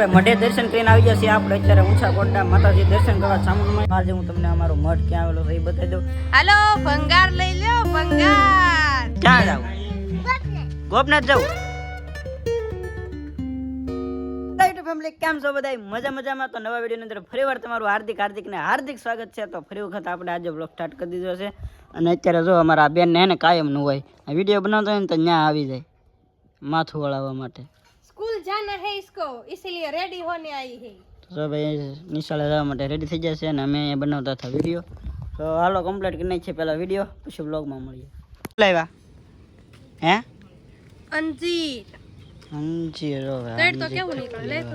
મઢે દર્શન કરીને આવી જશે આપણે અત્યારે ઊંચા કોટડા માતાજી દર્શન કરવા સામુમાં. આજે હું તમને અમારો મઠ ક્યાં આવેલો છે એ બતાવી દઉં. હાલો ભંગાર લઈ લો ભંગાર. ક્યાં જાવ? ગોપનાથ જાવ. ફેમિલી કેમ છો બધા? મજામાં. તો નવા વિડીયોની અંદર ફરીવાર તમારું હાર્દિક સ્વાગત છે. તો ફરી વખત આપણે આજે બ્લોગ સ્ટાર્ટ કરી દીધો છે અને અત્યારે જો અમારા બેન ને કાયમ નું હોય આ વિડીયો બનાવતો હોય ને તો ત્યાં આવી જાય માથું વળાવવા માટે. स्कूल जाना है इसको इसीलिए रेडी होने आई है. તો ભાઈ નિશાળે જવા માટે રેડી થઈ જશે અને અમે બનાવતા હતા વિડીયો. તો હાલો કમ્પ્લીટ કરી નાખીએ પહેલા વિડીયો, પછી બ્લોગમાં મળીએ. લાવ્યા હે અંજીર તો કેવું નીકળે લે તો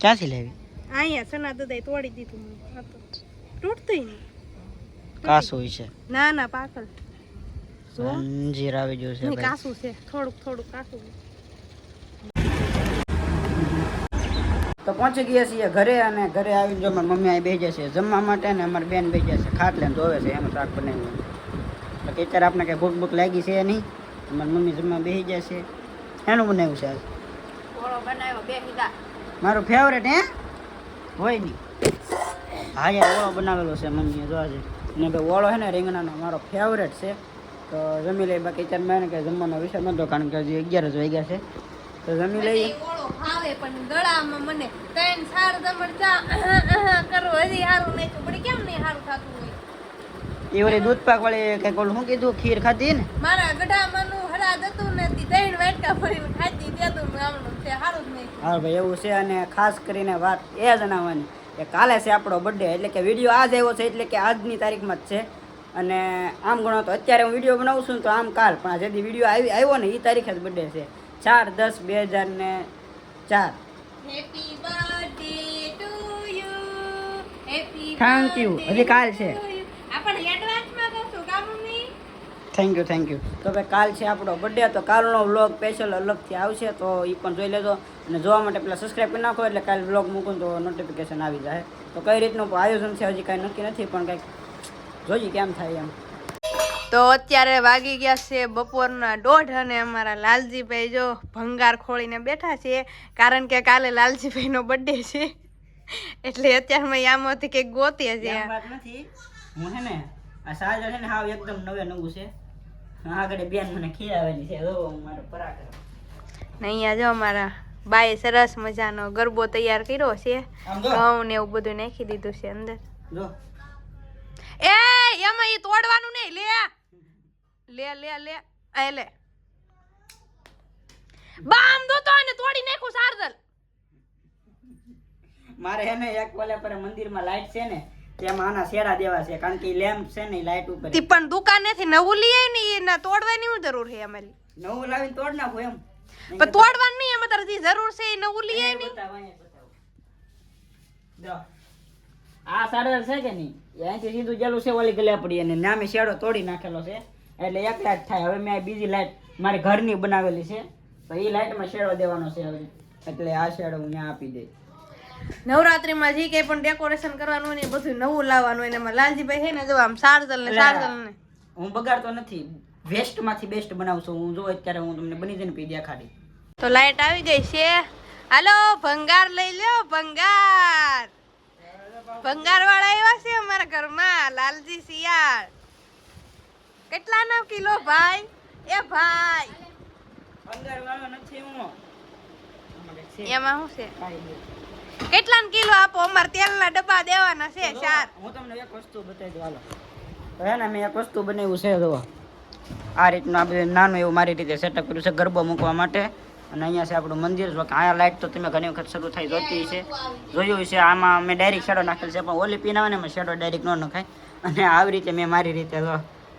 ક્યાંથી લેવી? અહીંયા સના દુધાઈ તોડી દીધું મેં. આ તો તૂટતું નહીં. કાસું છે? ના પાકલ અંજીર આવી ગયું છે ભાઈ. કાસું છે, થોડુંક કાસું. તો પહોંચી ગયા છીએ ઘરે અને ઘરે આવીને જો મારી મમ્મી અહીં બેસી જશે જમવા માટે અને અમારી બેન બેસી જશે ખાટલે ધોવે છે એનું શાક બનાવ્યું. તો અત્યારે આપણે કંઈ ભૂખ લાગી છે નહીં. મારી મમ્મી જમવા બેસી જશે. એનું બનાવ્યું છે આજ ઓળો બનાવ્યો બે હીદા મારું ફેવરેટ હે હોય નહીં. હા યાર ઓળો બનાવેલો છે મમ્મીએ જો આજે. ને ભાઈ ઓળો છે ને રીંગણાનો મારો ફેવરેટ છે. તો જમી લઈ. બાકી અત્યારે મેં કે જમવાનો વિષય નહોતો કારણ કે હજી 11 જ વાગ્યા છે. તો જમી લઈએ. ઓળો ભાવે પણ ગળામાં મને ત્રણ સાર દમણ ચા કરો હજી હારું નહીં તો પડી કેમ નહીં હારું થતું હોય. એ ઓલી દૂધ પાક વાળી કઈક ઓલું શું કીધું ખીર ખાધી ને મારા ગઢામાંનું હરાદ હતું ને તી ત્રણ વાટકા ભરીને ખાધી દેતું ગામનું તે હારું જ નહીં. હા ભાઈ એવું છે. અને ખાસ કરીને વાત એ જણાવવાની કે કાલે છે આપણો બર્થડે, એટલે કે વિડીયો આજ આવ્યો છે એટલે કે આજની તારીખમાં જ છે. અને આમ ગણો તો અત્યારે હું વિડીયો બનાવું છું ને તો આમ કાલ, પણ જે વિડીયો આવ્યો ને એ તારીખે જ બર્થડે છે 4/10/2004. Happy birthday to you. Happy thank you. હજી કાલ છે. આપણે એડવાન્સમાં કહું છું કામની. Thank you. તો ભાઈ કાલ છે આપણો બર્થડે. તો કાલનો વ્લોગ સ્પેશિયલ અલગથી આવશે તો એ પણ જોઈ લેજો. અને જોવા માટે પેલા સબસ્ક્રાઈબ કરી નાખો એટલે કાલે વ્લોગ મૂકું તો નોટિફિકેશન આવી જાય. તો કઈ રીતનું આયોજન છે હજી કાંઈ નક્કી નથી, પણ કંઈક જોઈએ કેમ થાય એમ. તો અત્યારે વાગી ગયા છે બપોરના 1:30 અને અમારા લાલજીભાઈ જો ભંગાર ખોળીને બેઠા છે કારણ કે કાલે લાલજીભાઈનો બર્થડે છે એટલે અત્યારમાં આમાંથી કંઈક ગોતીએ છે. વાત નથી. હું છે ને આ સાજર છે ને હાવ એકદમ નવું છે. આગળ બેન મને ખીરાવેલી છે. જો મારો પરાક્રમ. ને અહીંયા જો અમારા બાએ સરસ મજાનો ગરબો તૈયાર કર્યો છે. ઘઉં ને એવું બધું નાખી દીધું છે અંદર. જો એ એમાં ઈ તોડવાનું નહીં. લે આ લે બામ દો તો આને તોડી નાખું સારદલ. મારે હે ને એક ઓલે પર મંદિરમાં લાઈટ છે ને તેમાં આના શેડા દેવા છે કારણ કે લેમ્પ છે ને લાઈટ ઉપર. તી પણ દુકાનેથી નવું લઈ આવી ને એના તોડવાની શું જરૂર છે અમારી? નવું લાવીને તોડ નાખો એમ. પણ તોડવાનું નહીં એમાં તારે જે જરૂર છે એ નવું લઈ આવી ને. જો આ સારદાર છે કે નહીં અહીંથી સીધું જેલું છે ઓલી ગલ્યા પડી અને નામે શેડો તોડી નાખેલો છે એટલે એક લાઈટ થાય. હવે મેં બીજી લાઈટ મારી ઘરની બનાવેલી છે તો એ લાઈટમાં શેડો દેવાનો છે હવે, એટલે આ શેડો હું ત્યાં આપી દઈ. નવરાત્રીમાં જે કંઈ પણ ડેકોરેશન કરવાનું હોય ને એ બધું નવું લાવવાનું હોય ને એમાં લાલજીભાઈ છે ને જો આમ સારદલ ને હું બગાડતો નથી, વેસ્ટમાંથી બેસ્ટ બનાવું છું હું. જો અત્યારે હું તમને બની જઈને પી દેખાડી. તો લાઈટ આવી ગઈ છે. હાલો ભંગાર લઈ લો ભંગાર. ભંગાર વાળા આવ્યા છે અમારા ઘરમાં લાલજી શિયાળ. કેટલાનો કિલો ભાઈ? એ ભાઈ ભંગાર વાળો નથી હું. એમાં શું છે? કેટલાનો કિલો આપો? અમાર તેલના ડબ્બા દેવાના છે 4. હું તમને એક વસ્તુ બતાવી દઉં. હાલો તો હે ને મેં એક વસ્તુ બનાવ્યું છે. જો આ રીતનું આ બધું નાનું એવું મારી રીતે સેટઅપ કર્યું છે ગરબો મૂકવા માટે. અને અહીંયા છે આપણું મંદિર. જો કે અહીંયા લાઈટ તો તમે ઘણી વખત શરૂ થાય જોતી છે, જોયું છે. આમાં મેં ડાયરેક્ટ શેડો નાખેલ છે પણ ઓલી પીન આવે ને એમાં શેડો ડાયરેક્ટ ન નખાય. અને આવી રીતે મેં મારી રીતે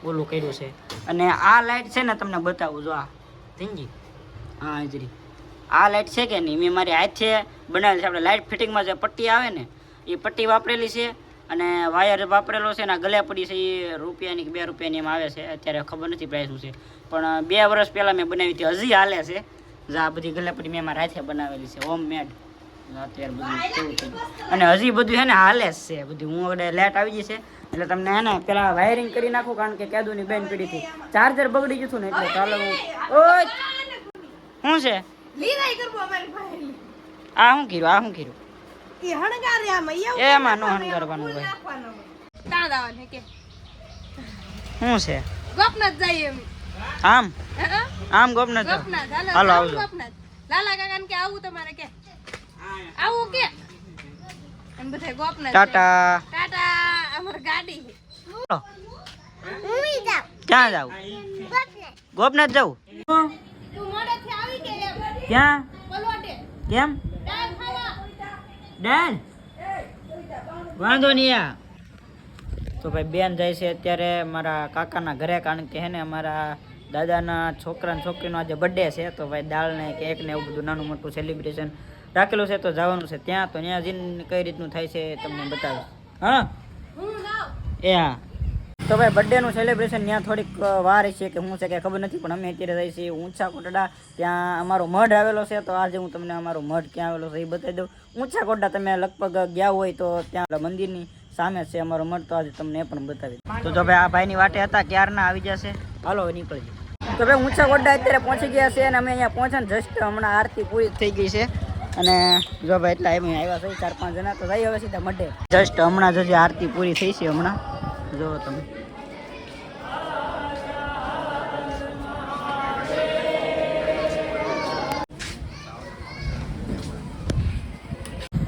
ઓલું કર્યું છે. અને આ લાઈટ છે ને તમને બતાવું. જો આ ધીંજી હા હાજરી આ લાઈટ છે કે નહીં મેં મારી હાથે બનાવેલી છે. આપણે લાઈટ ફિટિંગમાં જે પટ્ટી આવે ને એ પટ્ટી વાપરેલી છે અને વાયર વાપરેલો છે ને આ ગળ્યા પડી છે એ રૂપિયાની કે 2 રૂપિયાની એમ આવે છે. અત્યારે ખબર નથી પ્રાઇસ શું છે, પણ 2 વર્ષ પહેલાં મેં બનાવી હતી. હજી હાલે છે. આ બધી ગળ્યાપટ્ટી મેં મારા હાથે બનાવેલી છે હોમ મેડ. અત્યારે બધું કેવું થયું અને હજી બધું છે ને હાલે જ છે બધું. હું વડે લાઈટ આવી ગઈ છે એટલે તમને હે ને પેલા વાયરિંગ કરી નાખું કારણ કે કેદુની બેન પીડી હતી. ચાર્જર બગડી ગયું હતું ને એટલે ચાલો. ઓય શું છે? આ શું કર્યું એ હણગારે આમાં એવું એમાં નો હણગારવાનું હોય. તાણ દાવાનું હે કે શું છે ગોપનાથ જાય એમ આમ હા આમ ગોપનાથ જાઓ. ગોપનાથ હાલો, હાલો આવજો. ગોપનાથ લાલા કાકાને કે આવું તમારે કે આવું કે એમ બધા ગોપનાથ જાય. ટાટા ટાટા અમાર ગાડી છે. ચાલો. ક્યાં જાવ ગોપનાથ જાવ તું મોડેથી આવી કે એમ ક્યાં પલોટે કેમ દાળ ખાવા ડન વાંધો નહીં આ તો ભાઈ બેન જાય છે અત્યારે મારા કાકાના ઘરે કારણ કે હે ને અમારા દાદાના છોકરા ને છોકરીનો આજે બર્થડે છે તો ભાઈ દાળ ને કેક ને એવું બધું નાનું મોટું સેલિબ્રેશન રાખેલું છે તો જવાનું છે ત્યાં તો ત્યાં જઈને કઈ રીતનું થાય છે એ તમને બતાવીશ હા હું લાવ એ હા તો ભાઈ બર્થડેનું સેલિબ્રેશન ત્યાં થોડીક વાર છે કે હું છે કે ખબર નથી પણ અમે અત્યારે જઈએ છીએ ઊંચા કોટડા ત્યાં અમારો મઢ આવેલો છે તો આજે હું તમને અમારો મઢ ક્યાં આવેલો છે એ બતાવી દઉં ઊંચા કોટડા તમે લગભગ ગયા હોય તો ત્યાં મંદિરની સામે છે અમારો મઢ તો આજે તમને એ પણ બતાવી દઉં તો ભાઈ આ ભાઈની વાટે હતા ક્યારના આવી જશે હાલો હવે નીકળજો તો ભાઈ ઊંચા કોટડા અત્યારે પહોંચી ગયા છે અને અમે અહીંયા પહોંચ્યા ને જસ્ટ હમણાં આરતી પૂરી થઈ ગઈ છે અને જો ભાઈ એટલા એમ આવ્યા છે 4-5 જણા તો જઈ હવે સીધા મઢે જસ્ટ હમણાં જ હજી આરતી પૂરી થઈ છે હમણાં જો તમે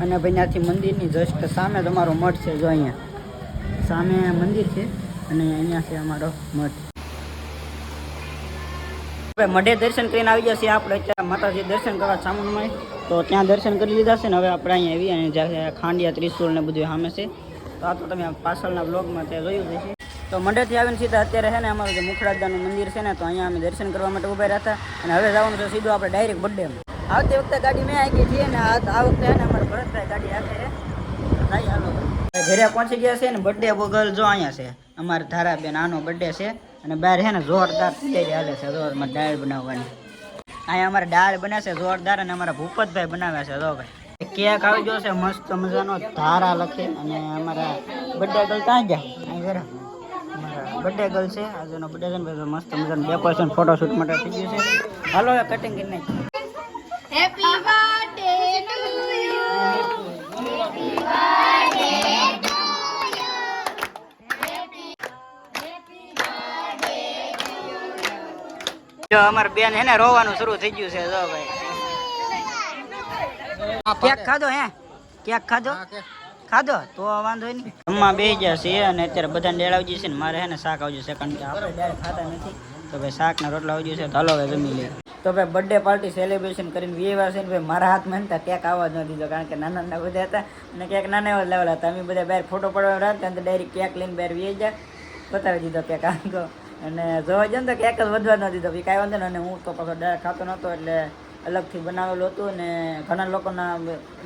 અને ભાઈ ત્યાંથી મંદિરની જસ્ટ સામે જ અમારો મઠ છે જો અહીંયા સામે મંદિર છે અને અહીંયા છે અમારો મઠ હવે મઢે દર્શન કરીને આવી ગયા છીએ આપણે ત્યાં માતાજી દર્શન કરવા સામાનમાં તો ત્યાં દર્શન કરી લીધા છે ને હવે આપણે અહીંયા આવી અને જ્યાં ખાંડિયા ત્રિશુલ ને બધું સામે છે તો આ તો તમે પાછળના બ્લોગમાં ત્યાં જોયું હશે તો મંડળથી આવીને સીધા અત્યારે છે ને અમારું જે મુખરાજદાનું મંદિર છે ને તો અહીંયા અમે દર્શન કરવા માટે ઊભા રહ્યા હતા અને હવે જવાનું છે સીધું આપણે ડાયરેક્ટ બર્થડેમાં આવતી વખતે ગાડી મેં આવી છીએ ને આ વખતે છે ને અમારે ભરતભાઈ ગાડી આપે છે ભાઈ હાલો ઘરે પહોંચી ગયા છે ને બર્થડે બગલ જો અહીંયા છે અમારે ધારાબેન આનો બર્થડે છે અને બહાર છે ને જોરદાર તૈયારી હાલે છે જોરમાં દાળ બનાવવાની અહીંયા અમારે દાળ બને છે જોરદાર અને અમારા ભૂપતભાઈ બનાવ્યા છે જો ભાઈ કેક આવી ગયો છે મસ્ત મજાનો ધારા લખે અને અમારા બર્થડે ગર્લ ક્યાં ગયા અહીં જરા અમારા બર્થડે ગર્લ છે આજનો બર્થડે છે ને મસ્ત મજાનું ડેકોરેશન ફોટોશૂટ માટે થઈ ગયું છે હાલો હવે કટિંગ કરી નાખીએ happy birthday to you happy birthday to you happy birthday જો અમાર બેન હે ને રોવાનું શરૂ થઈ ગયું છે જો ભાઈ કેક ખાધો હે કેક ખાધો ખાધો તો વાંધો નહીં જમવા બેસી ગયા છે અને અત્યારે બધાને ડેળ આવી જશે ને મારે હે ને શાક આવી જશે કારણ કે આપણે ડેળ ખાતા નથી તો ભાઈ શાક ના રોટલા આવી જશે તો હાલો હવે જમી લઈએ તો ભાઈ બર્થડે પાર્ટી સેલિબ્રેશન કરીને વ્યવહાર છે ને ભાઈ મારા હાથમાં હતા કેક આવવા જ ન દીધો કારણ કે નાના નાના બધા હતા અને કેક નાના એવા લેવલ હતા અમે બધા બહાર ફોટો પડવા રાખતા તો ડાયરેક્ટ કેક લઈને બહાર વી જાય બતાવી દીધો કેક આંકો અને જોવા જઈએ ને તો કેક જ વધવા ન દીધો કાંઈ વાંધો ને અને હું તો પાછો ડાયરેક્ટ ખાતો નહોતો એટલે અલગથી બનાવેલું હતું અને ઘણા લોકોના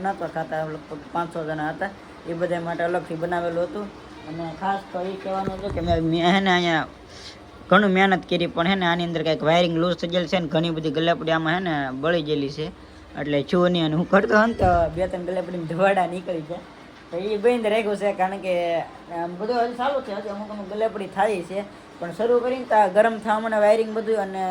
નહોતો ખાતા લગભગ 500 જણા હતા એ બધા માટે અલગથી બનાવેલું હતું અને ખાસ તો એ કહેવાનું હતું કે મેં હે ને અહીંયા ઘણું મહેનત કરી પણ હે ને આની અંદર કંઈક વાયરિંગ લૂઝ થઈ ગયેલ છે ને ઘણી બધી ગલાપડી આમાં હે ને બળી ગયેલી છે એટલે છું નહીં અને હું કરતો હોય ને તો 2-3 ગલાપડીમાં ધવાડા નીકળી જાય તો એ બંધ રાખ્યું છે કારણ કે બધું હજી સારું છે હજી અમુક ગલાપડી થાય છે પણ શરૂ કરીને તો ગરમ થવા મને વાયરિંગ બધું અને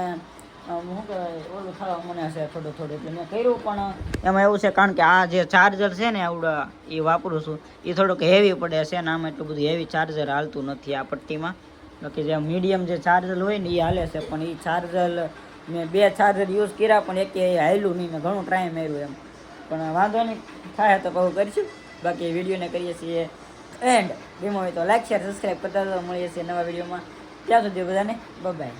શું કહેવાય ઓલું થવા મને છે થોડું એટલે મેં કર્યું પણ એમાં એવું છે કારણ કે આ જે ચાર્જર છે ને આવડા એ વાપરું છું એ થોડુંક હેવી પડે છે ને આમાં એટલું બધું હેવી ચાર્જર હાલતું નથી આ પટ્ટીમાં બાકી જે મીડિયમ જે ચાર્જર હોય ને એ હાલે છે પણ એ ચાર્જર મેં 2 ચાર્જર યુઝ કર્યા પણ એક હાલ્યું નહીં મેં ઘણું ટ્રાય માર્યું એમ પણ વાંધો નહીં થાય તો કહું કરીશું બાકી વિડીયોને કરીએ છીએ એન્ડ ગેમ હોય તો લાઈક શેર સબસ્ક્રાઈબ કરતા મળીએ છીએ નવા વિડીયોમાં ત્યાં સુધી બધાને બાય.